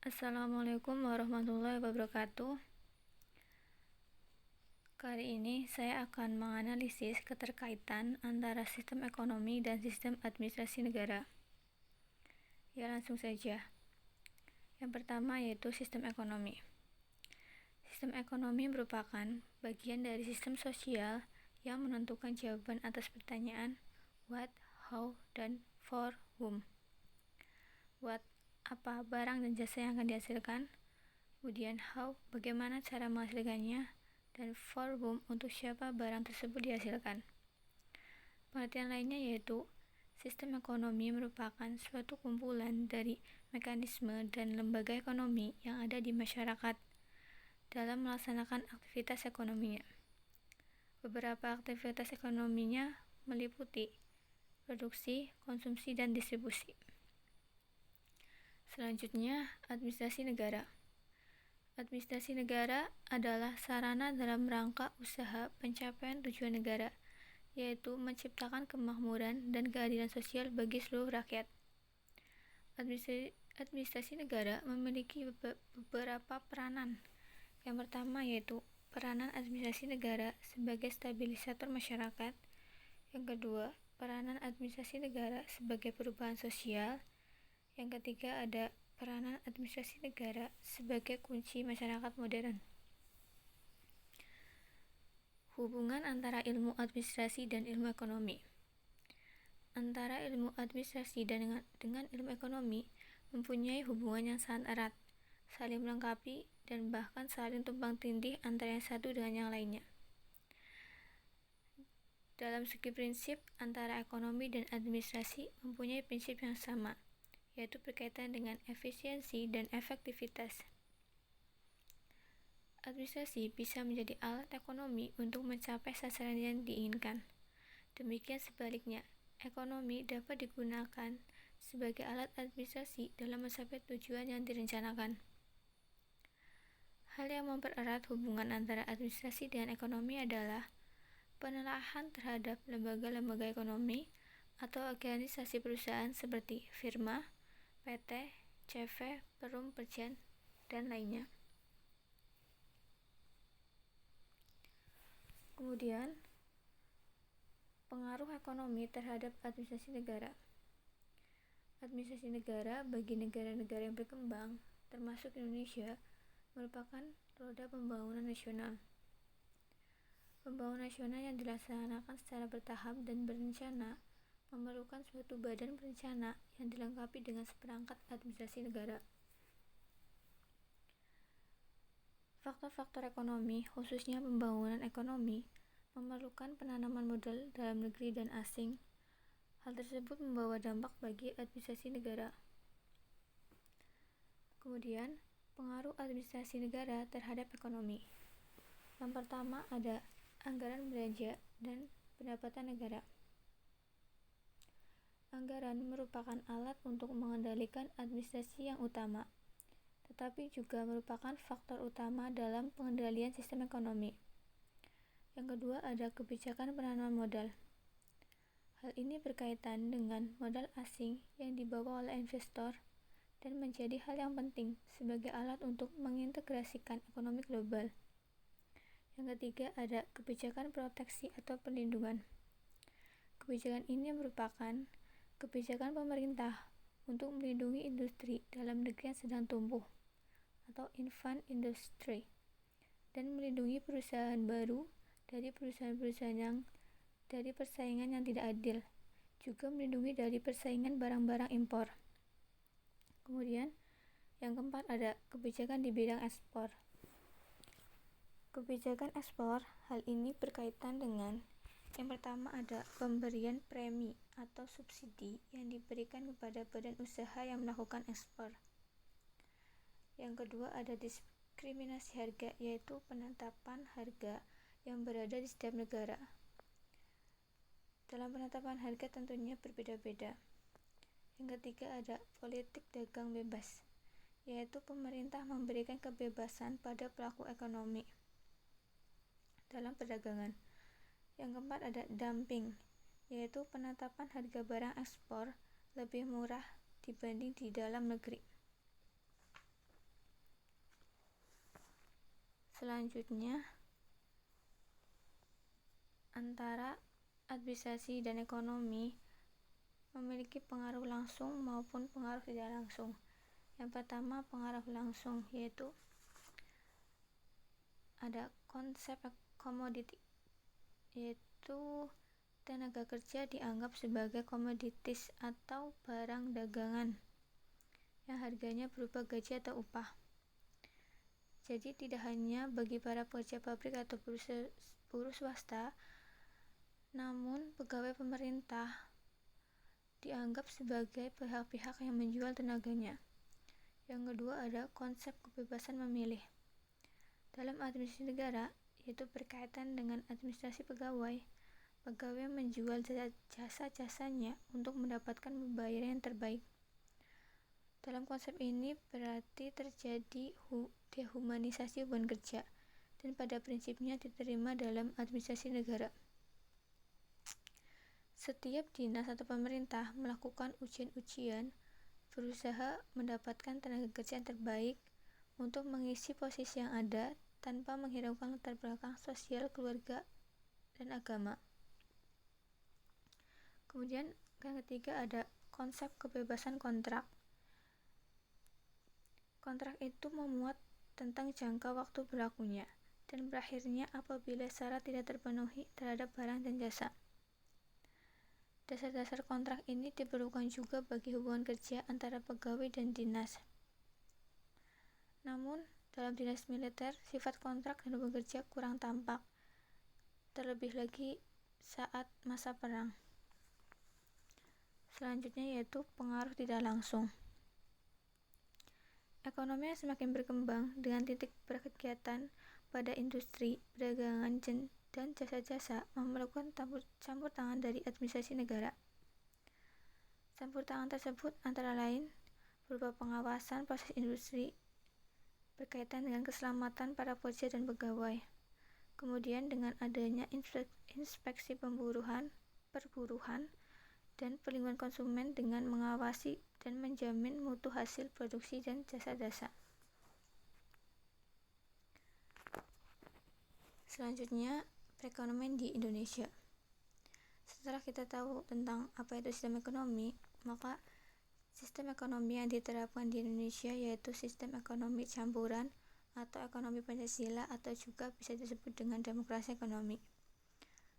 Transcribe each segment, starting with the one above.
Assalamualaikum warahmatullahi wabarakatuh. Kali ini saya akan menganalisis keterkaitan antara sistem ekonomi dan sistem administrasi negara. Ya, langsung saja. Yang pertama yaitu sistem ekonomi. Sistem ekonomi merupakan bagian dari sistem sosial yang menentukan jawaban atas pertanyaan what, how, dan for whom. What, apa barang dan jasa yang akan dihasilkan, kemudian how, bagaimana cara menghasilkannya, dan for whom, untuk siapa barang tersebut dihasilkan. Pengertian lainnya yaitu sistem ekonomi merupakan suatu kumpulan dari mekanisme dan lembaga ekonomi yang ada di masyarakat dalam melaksanakan aktivitas ekonominya. Beberapa aktivitas ekonominya meliputi produksi, konsumsi, dan distribusi. Selanjutnya, administrasi negara. Administrasi negara adalah sarana dalam rangka usaha pencapaian tujuan negara, yaitu menciptakan kemakmuran dan keadilan sosial bagi seluruh rakyat. Administrasi negara memiliki beberapa peranan. Yang pertama yaitu peranan administrasi negara sebagai stabilisator masyarakat. Yang kedua, peranan administrasi negara sebagai perubahan sosial. Yang ketiga, ada peranan administrasi negara sebagai kunci masyarakat modern. Hubungan antara ilmu administrasi dan ilmu ekonomi. Antara ilmu administrasi dengan ilmu ekonomi mempunyai hubungan yang sangat erat, saling melengkapi, dan bahkan saling tumpang tindih antara yang satu dengan yang lainnya. Dalam segi prinsip, antara ekonomi dan administrasi mempunyai prinsip yang sama, yaitu berkaitan dengan efisiensi dan efektivitas. Administrasi bisa menjadi alat ekonomi untuk mencapai sasaran yang diinginkan. Demikian sebaliknya, ekonomi dapat digunakan sebagai alat administrasi dalam mencapai tujuan yang direncanakan. Hal yang mempererat hubungan antara administrasi dengan ekonomi adalah penelaahan terhadap lembaga-lembaga ekonomi atau organisasi perusahaan seperti firma, PT, CV, Perum, Perjan, dan lainnya. Kemudian, pengaruh ekonomi terhadap administrasi negara. Administrasi negara bagi negara-negara yang berkembang, termasuk Indonesia, merupakan roda pembangunan nasional. Pembangunan nasional yang dilaksanakan secara bertahap dan berencana memerlukan suatu badan perencana yang dilengkapi dengan seperangkat administrasi negara. Faktor-faktor ekonomi, khususnya pembangunan ekonomi, memerlukan penanaman modal dalam negeri dan asing. Hal tersebut membawa dampak bagi administrasi negara. Kemudian, pengaruh administrasi negara terhadap ekonomi. Yang pertama ada anggaran belanja dan pendapatan negara. Anggaran merupakan alat untuk mengendalikan administrasi yang utama, tetapi juga merupakan faktor utama dalam pengendalian sistem ekonomi. Yang kedua ada kebijakan penanaman modal. Hal ini berkaitan dengan modal asing yang dibawa oleh investor dan menjadi hal yang penting sebagai alat untuk mengintegrasikan ekonomi global. Yang ketiga ada kebijakan proteksi atau perlindungan. Kebijakan ini merupakan kebijakan pemerintah untuk melindungi industri dalam negeri yang sedang tumbuh atau infant industry, dan melindungi perusahaan baru dari perusahaan-perusahaan dari persaingan yang tidak adil, juga melindungi dari persaingan barang-barang impor. Kemudian yang keempat ada kebijakan di bidang ekspor. Kebijakan ekspor, hal ini berkaitan dengan yang pertama ada pemberian premi atau subsidi yang diberikan kepada badan usaha yang melakukan ekspor. Yang kedua ada diskriminasi harga, yaitu penetapan harga yang berada di setiap negara. Dalam penetapan harga tentunya berbeda-beda. Yang ketiga ada politik dagang bebas, yaitu pemerintah memberikan kebebasan pada pelaku ekonomi dalam perdagangan. Yang keempat ada dumping, yaitu penetapan harga barang ekspor lebih murah dibanding di dalam negeri. Selanjutnya, antara administrasi dan ekonomi memiliki pengaruh langsung maupun pengaruh tidak langsung. Yang pertama, pengaruh langsung, yaitu ada konsep komoditi, yaitu tenaga kerja dianggap sebagai komoditis atau barang dagangan yang harganya berupa gaji atau upah. Jadi tidak hanya bagi para pekerja pabrik atau buruh swasta, namun pegawai pemerintah dianggap sebagai pihak-pihak yang menjual tenaganya. Yang kedua ada konsep kebebasan memilih. Dalam administrasi negara, yaitu berkaitan dengan administrasi pegawai, pegawai menjual jasa-jasanya untuk mendapatkan pembayaran yang terbaik. Dalam konsep ini berarti terjadi dehumanisasi hubungan kerja, dan pada prinsipnya diterima dalam administrasi negara. Setiap dinas atau pemerintah melakukan ujian-ujian berusaha mendapatkan tenaga kerja yang terbaik untuk mengisi posisi yang ada tanpa menghiraukan latar belakang sosial, keluarga, dan agama. Kemudian yang ketiga ada konsep kebebasan kontrak. Kontrak itu memuat tentang jangka waktu berlakunya dan berakhirnya apabila syarat tidak terpenuhi terhadap barang dan jasa. Dasar-dasar kontrak ini diperlukan juga bagi hubungan kerja antara pegawai dan dinas. Namun, dalam dinas militer, sifat kontrak dan hubungan kerja kurang tampak, terlebih lagi saat masa perang. Selanjutnya yaitu pengaruh tidak langsung. Ekonomi yang semakin berkembang dengan titik berkegiatan pada industri, perdagangan, dan jasa-jasa memerlukan campur tangan dari administrasi negara. Campur tangan tersebut antara lain berupa pengawasan proses industri berkaitan dengan keselamatan para pekerja dan pegawai. Kemudian dengan adanya inspeksi perburuhan dan perlindungan konsumen dengan mengawasi dan menjamin mutu hasil produksi dan jasa-jasa. Selanjutnya, perekonomian di Indonesia. Setelah kita tahu tentang apa itu sistem ekonomi, maka sistem ekonomi yang diterapkan di Indonesia yaitu sistem ekonomi campuran atau ekonomi Pancasila atau juga bisa disebut dengan demokrasi ekonomi.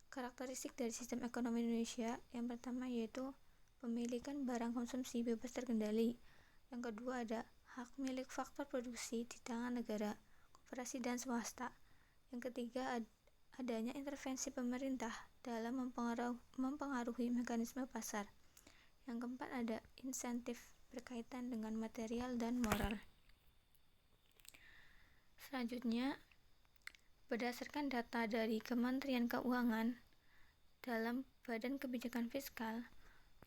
Karakteristik dari sistem ekonomi Indonesia yang pertama yaitu pemilikan barang konsumsi bebas terkendali. Yang kedua ada hak milik faktor produksi di tangan negara, koperasi dan swasta. Yang ketiga adanya intervensi pemerintah dalam mempengaruhi mekanisme pasar. Yang keempat ada insentif berkaitan dengan material dan moral. Selanjutnya, berdasarkan data dari Kementerian Keuangan dalam Badan Kebijakan Fiskal,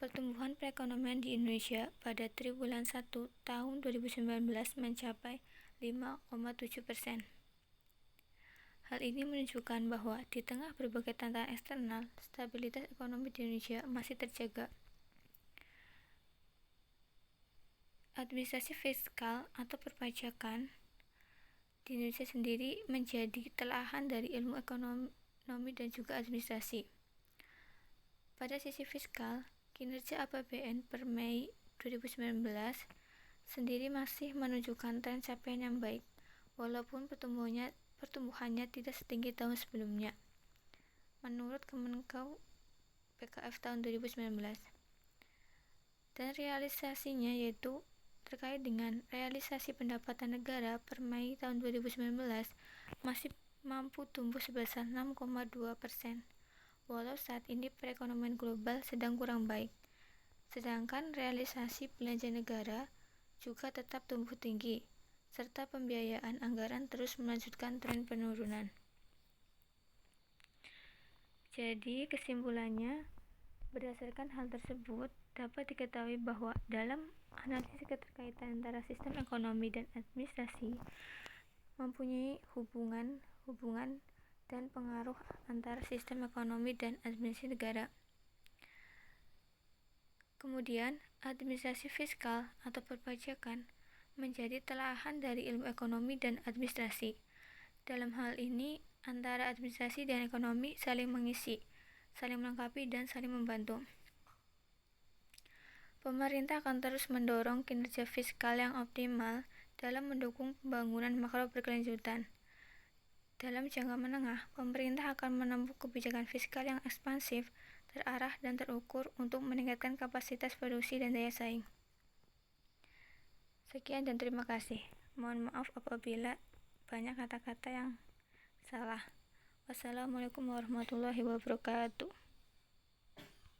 pertumbuhan perekonomian di Indonesia pada triwulan 1 tahun 2019 mencapai 5,7%. Hal ini menunjukkan bahwa di tengah berbagai tantangan eksternal, stabilitas ekonomi di Indonesia masih terjaga. Administrasi fiskal atau perpajakan di Indonesia sendiri menjadi telahan dari ilmu ekonomi dan juga administrasi. Pada sisi fiskal, kinerja APBN per Mei 2019 sendiri masih menunjukkan tren capaian yang baik, walaupun pertumbuhannya tidak setinggi tahun sebelumnya. Menurut Kemenkeu BKF tahun 2019. Dan realisasinya yaitu terkait dengan realisasi pendapatan negara per Mei tahun 2019 masih mampu tumbuh sebesar 6,2%, walau saat ini perekonomian global sedang kurang baik. Sedangkan realisasi belanja negara juga tetap tumbuh tinggi, serta pembiayaan anggaran terus melanjutkan tren penurunan. Jadi kesimpulannya, berdasarkan hal tersebut dapat diketahui bahwa dalam analisis keterkaitan antara sistem ekonomi dan administrasi mempunyai hubungan dan pengaruh antara sistem ekonomi dan administrasi negara. Kemudian, administrasi fiskal atau perpajakan menjadi telahan dari ilmu ekonomi dan administrasi, Dalam hal ini, antara administrasi dan ekonomi saling mengisi, saling melengkapi, dan saling membantu. Pemerintah akan terus mendorong kinerja fiskal yang optimal dalam mendukung pembangunan makro berkelanjutan. Dalam jangka menengah, pemerintah akan menempuh kebijakan fiskal yang ekspansif, terarah, dan terukur untuk meningkatkan kapasitas produksi dan daya saing. Sekian dan terima kasih. Mohon maaf apabila banyak kata-kata yang salah. Wassalamualaikum warahmatullahi wabarakatuh.